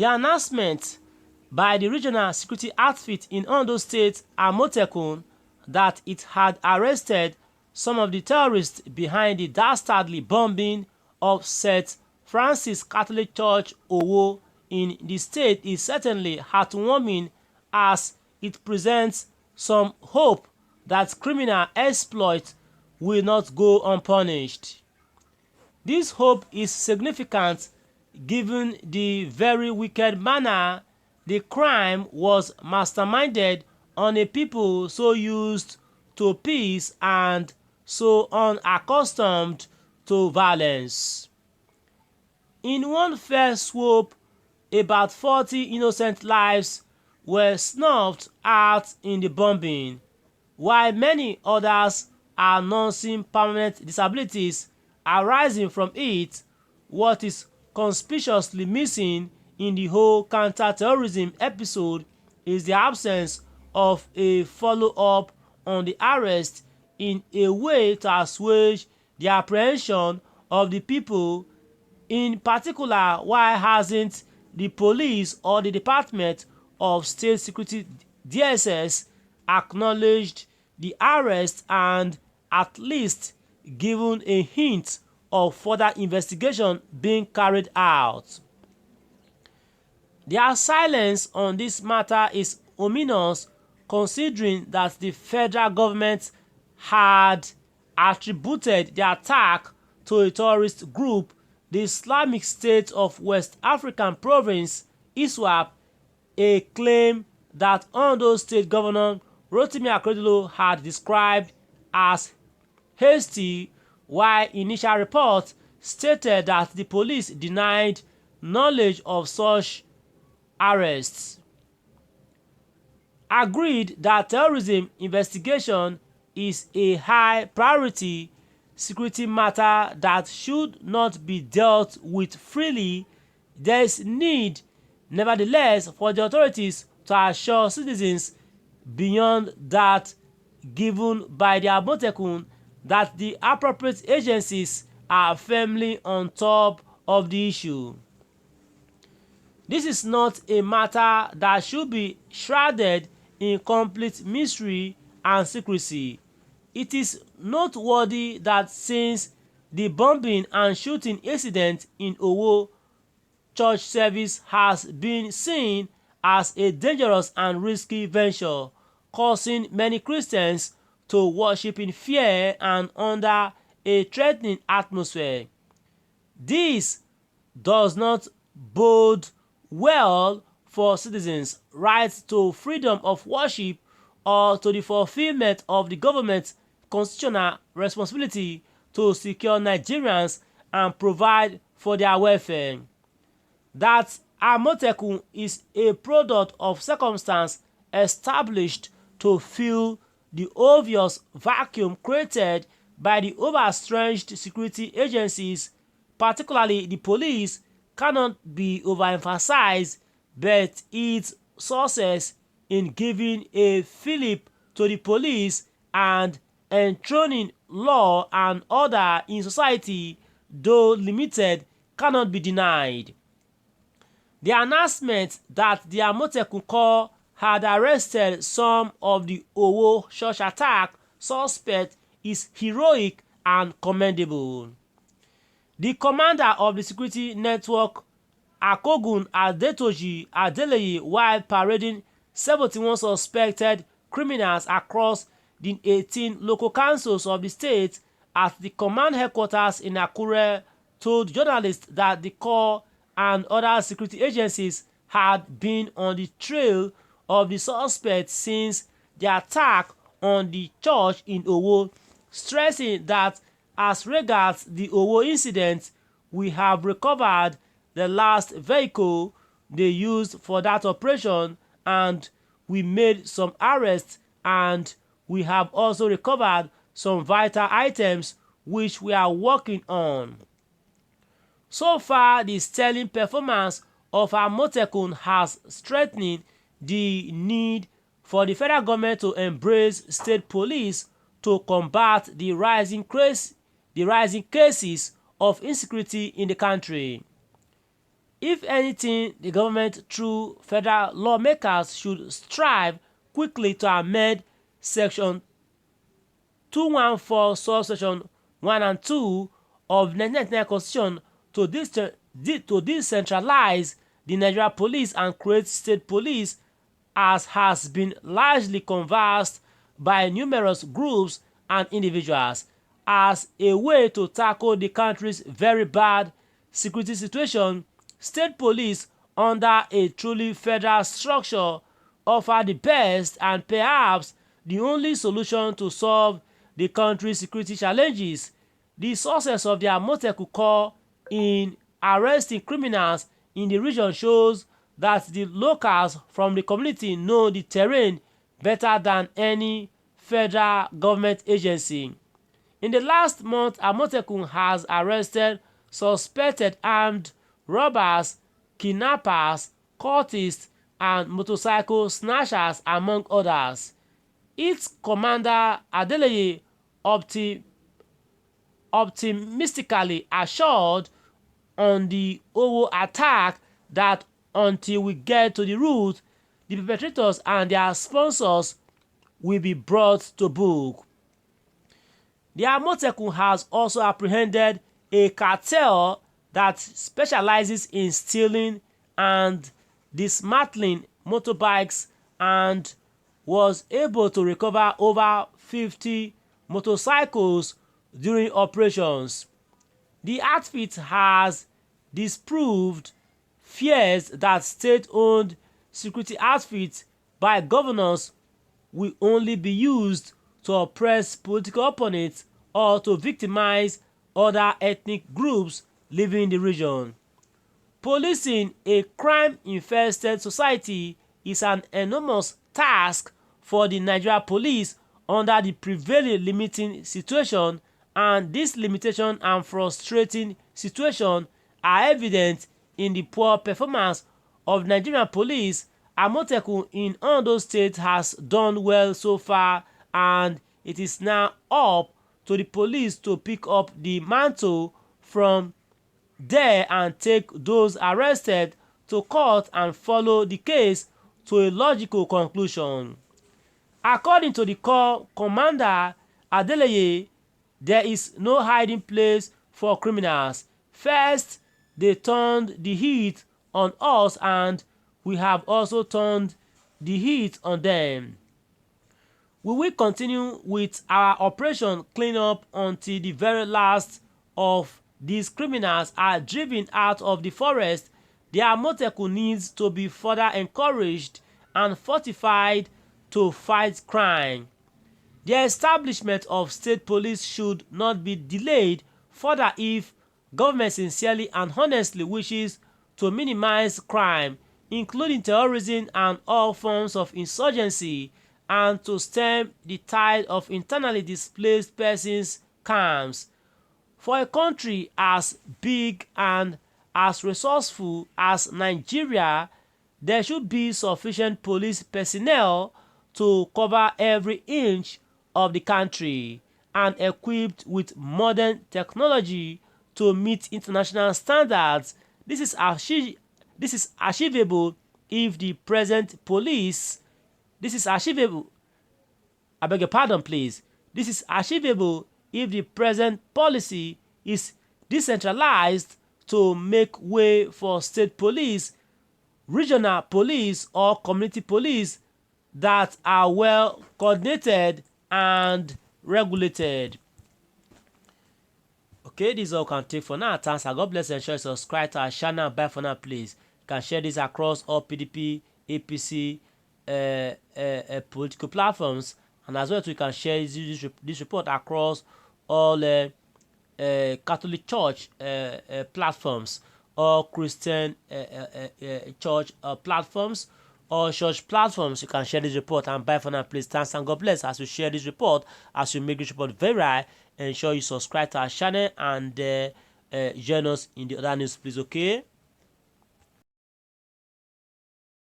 The announcement by the regional security outfit in Ondo State, AM0TEKUN, that it had arrested some of the terrorists behind the dastardly bombing of St. Francis Catholic Church, Owo, in the state is certainly heartwarming, as it presents some hope that criminal exploit will not go unpunished. This hope is significant given the very wicked manner the crime was masterminded on a people so used to peace and so unaccustomed to violence. In one fell swoop, about 40 innocent lives were snuffed out in the bombing, while many others are nursing permanent disabilities arising from it. What is conspicuously missing in the whole counter-terrorism episode is the absence of a follow-up on the arrest in a way to assuage the apprehension of the people. In particular, why hasn't the police or the Department of State Security DSS acknowledged the arrest and at least given a hint of further investigation being carried out? Their silence on this matter is ominous, considering that the federal government had attributed the attack to a terrorist group, the Islamic State of West African Province (ISWAP), a claim that Ondo State Governor Rotimi Akeredolu had described as hasty, while initial reports stated that the police denied knowledge of such arrests. Agreed that terrorism investigation is a high priority security matter that should not be dealt with freely, there is need, nevertheless, for the authorities to assure citizens beyond that given by the AM0TEKUN that the appropriate agencies are firmly on top of the issue. This is not a matter that should be shrouded in complete mystery and secrecy. It is noteworthy that since the bombing and shooting incident in Owo, church service has been seen as a dangerous and risky venture, causing many Christians to worship in fear and under a threatening atmosphere. This does not bode well for citizens' rights to freedom of worship or to the fulfillment of the government's constitutional responsibility to secure Nigerians and provide for their welfare. That AM0TEKUN is a product of circumstance established to fill the obvious vacuum created by the overstretched security agencies, particularly the police, cannot be overemphasized, but its success in giving a fillip to the police and enthroning law and order in society, though limited, cannot be denied. The announcement that the AM0TEKUN Corps had arrested some of the Owo church attack suspects is heroic and commendable. The commander of the security network, Akogun Adetoji Adeleye, while parading 71 suspected criminals across the 18 local councils of the state at the command headquarters in Akure, told journalists that the Corps and other security agencies had been on the trail of the suspects since the attack on the church in Owo, stressing that as regards the Owo incident, we have recovered the last vehicle they used for that operation, and we made some arrests, and we have also recovered some vital items which we are working on. So far, the sterling performance of AM0TEKUN has strengthened the need for the federal government to embrace state police to combat the rising cases of insecurity in the country. If anything, the government through federal lawmakers should strive quickly to amend Section 214 subsection 1 and 2 of the 1999 Constitution to decentralize the Nigeria police and create state police, as has been largely conversed by numerous groups and individuals, as a way to tackle the country's very bad security situation. State police under a truly federal structure offer the best and perhaps the only solution to solve the country's security challenges. The success of the AM0TEKUN corps in arresting criminals in the region shows that the locals from the community know the terrain better than any federal government agency. In the last month, AM0TEKUN has arrested suspected armed robbers, kidnappers, cultists, and motorcycle snatchers, among others. Its commander Adeleye optimistically assured on the Owo attack that until we get to the root, the perpetrators and their sponsors will be brought to book. The AM0TEKUN has also apprehended a cartel that specializes in stealing and dismantling motorbikes and was able to recover over 50 motorcycles during operations. The outfit has disproved fears that state-owned security outfits by governors will only be used to oppress political opponents or to victimize other ethnic groups living in the region. Policing a crime-infested society is an enormous task for the Nigeria police under the prevailing limiting situation, and this limitation and frustrating situation are evident in the poor performance of Nigerian police. AM0TEKUN in Ondo State has done well so far, and it is now up to the police to pick up the mantle from there and take those arrested to court and follow the case to a logical conclusion. According to the corps commander Adeleye, there is no hiding place for criminals. First, they turned the heat on us, and we have also turned the heat on them. We will continue with our operation cleanup until the very last of these criminals are driven out of the forest. The AM0TEKUN needs to be further encouraged and fortified to fight crime. The establishment of state police should not be delayed further if government sincerely and honestly wishes to minimize crime, including terrorism and all forms of insurgency, and to stem the tide of internally displaced persons' camps. For a country as big and as resourceful as Nigeria, there should be sufficient police personnel to cover every inch of the country and equipped with modern technology to meet international standards. This is achievable if the present police This is achievable if the present policy is decentralized to make way for state police, regional police, or community police that are well coordinated and regulated. Okay, this is all I can take for now. Thanks, and God bless and ensure you subscribe to our channel. Bye for now, please. You can share this across all PDP, APC, political platforms, and as well as you can share this report across all Catholic Church platforms, or Christian church platforms, or church platforms. You can share this report. And bye for now, please. Thanks, and God bless as you share this report, as you make this report viral. Ensure you subscribe to our channel and join us in the other news, please. Okay.